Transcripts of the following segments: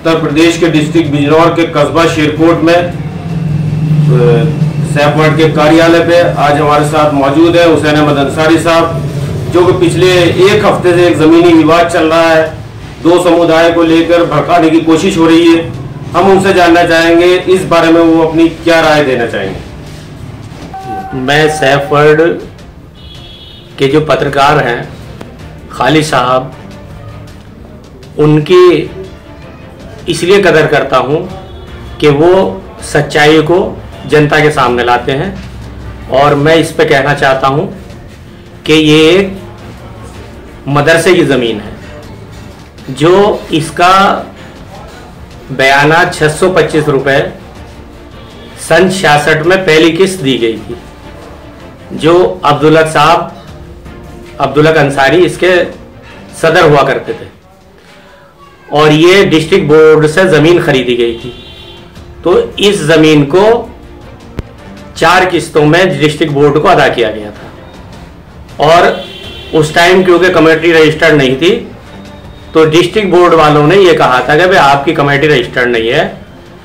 उत्तर प्रदेश के डिस्ट्रिक्ट बिजनौर के कस्बा शेरकोट में सैफ वर्ल्ड के कार्यालय पे आज हमारे साथ मौजूद है हुसैन अहमद अंसारी साहब, जो कि पिछले एक हफ्ते से एक ज़मीनी विवाद चल रहा है, दो समुदाय को लेकर भड़काने की कोशिश हो रही है। हम उनसे जानना चाहेंगे इस बारे में वो अपनी क्या राय देना चाहेंगे। मैं सैफ वर्ल्ड के जो पत्रकार हैं खालिद साहब, उनकी इसलिए कदर करता हूँ कि वो सच्चाई को जनता के सामने लाते हैं। और मैं इस पे कहना चाहता हूँ कि ये एक मदरसे की ज़मीन है, जो इसका बयाना 625 रुपये सन 66 में पहली किस्त दी गई थी, जो अब्दुल्ला अंसारी इसके सदर हुआ करते थे, और ये डिस्ट्रिक्ट बोर्ड से ज़मीन खरीदी गई थी। तो इस ज़मीन को 4 किस्तों में डिस्ट्रिक्ट बोर्ड को अदा किया गया था, और उस टाइम क्योंकि कमेटी रजिस्टर्ड नहीं थी, तो डिस्ट्रिक्ट बोर्ड वालों ने ये कहा था कि भाई आपकी कमेटी रजिस्टर्ड नहीं है,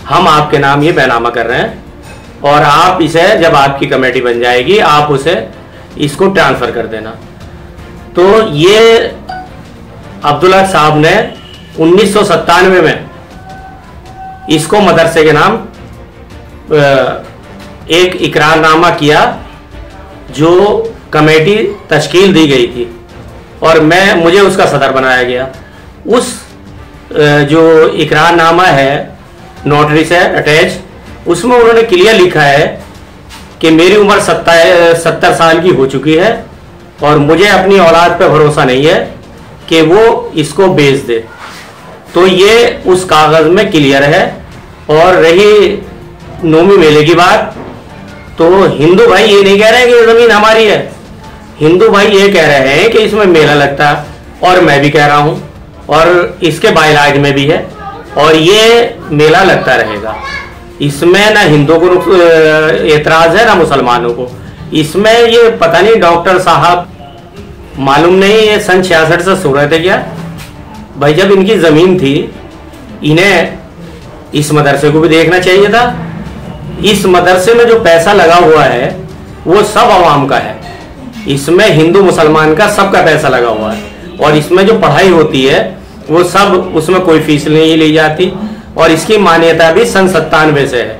हम आपके नाम ये बैनामा कर रहे हैं, और आप इसे जब आपकी कमेटी बन जाएगी आप इसको ट्रांसफ़र कर देना। तो ये अब्दुल्ला साहब ने 1997 में इसको मदरसे के नाम एक इकरारनामा किया, जो कमेटी तश्कील दी गई थी, और मुझे उसका सदर बनाया गया। उस जो इकरारनामा है नोटरी से अटैच, उसमें उन्होंने क्लियर लिखा है कि मेरी उम्र 70 साल की हो चुकी है और मुझे अपनी औलाद पे भरोसा नहीं है कि वो इसको बेच दे। तो ये उस कागज़ में क्लियर है। और रही नोमी मेले की बात, तो हिंदू भाई ये नहीं कह रहे हैं कि ये ज़मीन हमारी है, हिंदू भाई ये कह रहे हैं कि इसमें मेला लगता है, और मैं भी कह रहा हूँ, और इसके बाइलाज में भी है, और ये मेला लगता रहेगा। इसमें ना हिंदुओं को एतराज़ है ना मुसलमानों को। इसमें ये पता नहीं डॉक्टर साहब मालूम नहीं ये सन 66 से सो रहे थे क्या भाई, जब इनकी ज़मीन थी, इन्हें इस मदरसे को भी देखना चाहिए था। इस मदरसे में जो पैसा लगा हुआ है वो सब आवाम का है, इसमें हिंदू मुसलमान का सबका पैसा लगा हुआ है, और इसमें जो पढ़ाई होती है वो सब, उसमें कोई फीस नहीं ली जाती, और इसकी मान्यता भी सन 97 से है।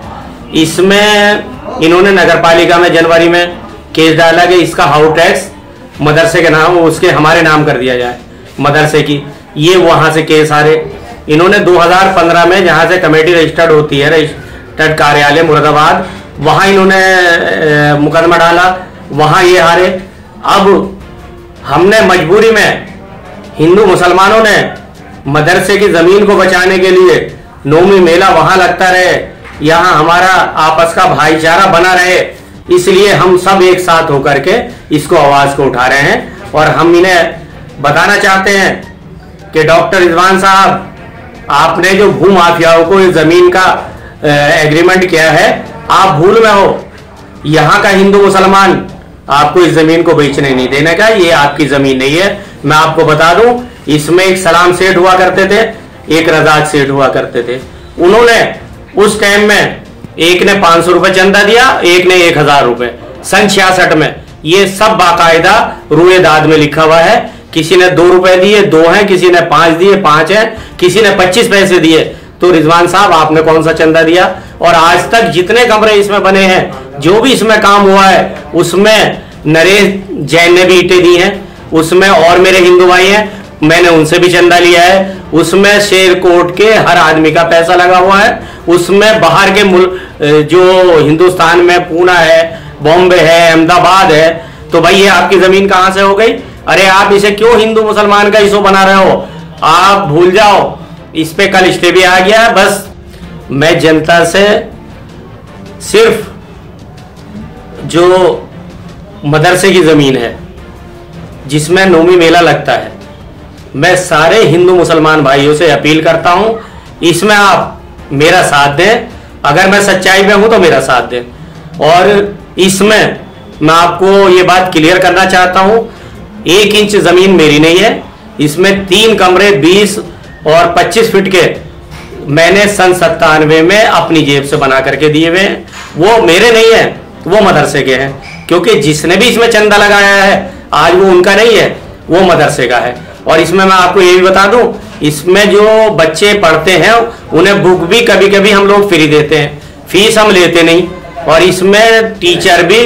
इसमें इन्होंने नगर पालिका में जनवरी में केस डाला कि इसका हाउस टैक्स मदरसे के नाम, उसके हमारे नाम कर दिया जाए मदरसे की। ये वहाँ से केस हारे। इन्होंने 2015 में जहाँ से कमेटी रजिस्टर्ड होती है, रजिस्टर्ड कार्यालय मुरादाबाद, वहाँ इन्होंने मुकदमा डाला, वहाँ ये हारे। अब हमने मजबूरी में, हिंदू मुसलमानों ने मदरसे की ज़मीन को बचाने के लिए नौमी मेला वहाँ लगता रहे, यहाँ हमारा आपस का भाईचारा बना रहे, इसलिए हम सब एक साथ होकर के इसको आवाज़ को उठा रहे हैं। और हम इन्हें बताना चाहते हैं कि डॉक्टर रिजवान साहब, आपने जो भू माफियाओं को इस ज़मीन का एग्रीमेंट किया है, आप भूल में हो। यहाँ का हिंदू मुसलमान आपको इस ज़मीन को बेचने नहीं देने का, ये आपकी ज़मीन नहीं है। मैं आपको बता दूं, इसमें एक सलाम सेठ हुआ करते थे, एक रजाक सेठ हुआ करते थे। उन्होंने उस टाइम में एक ने 500 रुपये चंदा दिया, एक ने 1000 रुपये, सन 66 में। ये सब बाकायदा रुए दाद में लिखा हुआ है। किसी ने 2 रुपये दिए, 2 हैं, किसी ने 5 दिए, 5 हैं, किसी ने 25 पैसे दिए। तो रिजवान साहब, आपने कौन सा चंदा दिया? और आज तक जितने कमरे इसमें बने हैं, जो भी इसमें काम हुआ है, उसमें नरेश जैन ने भी ईंटें दी हैं, उसमें और मेरे हिंदू भाई हैं, मैंने उनसे भी चंदा लिया है। उसमें शेरकोट के हर आदमी का पैसा लगा हुआ है। उसमें बाहर के मुल्क, जो हिंदुस्तान में पूना है, बॉम्बे है, अहमदाबाद है, तो भाई ये आपकी ज़मीन कहाँ से हो गई? अरे आप इसे क्यों हिंदू मुसलमान का इशू बना रहे हो? आप भूल जाओ, इस पे कल स्टे भी आ गया। बस मैं जनता से सिर्फ जो मदरसे की ज़मीन है जिसमें नौमी मेला लगता है, मैं सारे हिंदू मुसलमान भाइयों से अपील करता हूं, इसमें आप मेरा साथ दें। अगर मैं सच्चाई में हूं तो मेरा साथ दें। और इसमें मैं आपको ये बात क्लियर करना चाहता हूं, 1 इंच ज़मीन मेरी नहीं है। इसमें 3 कमरे 20 और 25 फीट के मैंने सन 97 में अपनी जेब से बना करके दिए हुए हैं, वो मेरे नहीं है, वो मदरसे के हैं, क्योंकि जिसने भी इसमें चंदा लगाया है आज वो उनका नहीं है, वो मदरसे का है। और इसमें मैं आपको ये भी बता दूं, इसमें जो बच्चे पढ़ते हैं उन्हें बुक भी कभी कभी हम लोग फ्री देते हैं, फीस हम लेते नहीं। और इसमें टीचर भी,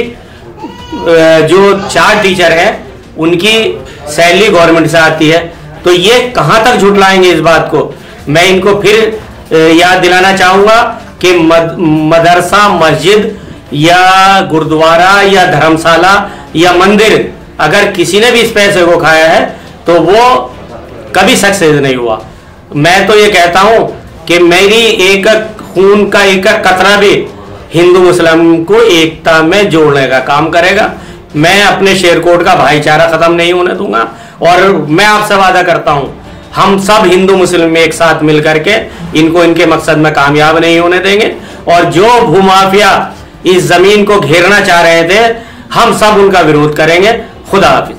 जो 4 टीचर हैं उनकी सैलरी गवर्नमेंट से आती है। तो ये कहाँ तक झुटलाएंगे इस बात को। मैं इनको फिर याद दिलाना चाहूँगा कि मदरसा, मस्जिद या गुरुद्वारा या धर्मशाला या मंदिर, अगर किसी ने भी इस पैसे को खाया है तो वो कभी सक्सेस नहीं हुआ। मैं तो ये कहता हूँ कि मेरी एक खून का एक कतरा भी हिंदू मुस्लिम को एकता में जोड़ने का काम करेगा। मैं अपने शेरकोट का भाईचारा खत्म नहीं होने दूंगा। और मैं आपसे वादा करता हूं, हम सब हिंदू मुस्लिम एक साथ मिलकर के इनको इनके मकसद में कामयाब नहीं होने देंगे। और जो भूमाफिया इस जमीन को घेरना चाह रहे थे, हम सब उनका विरोध करेंगे। खुदा हाफिज।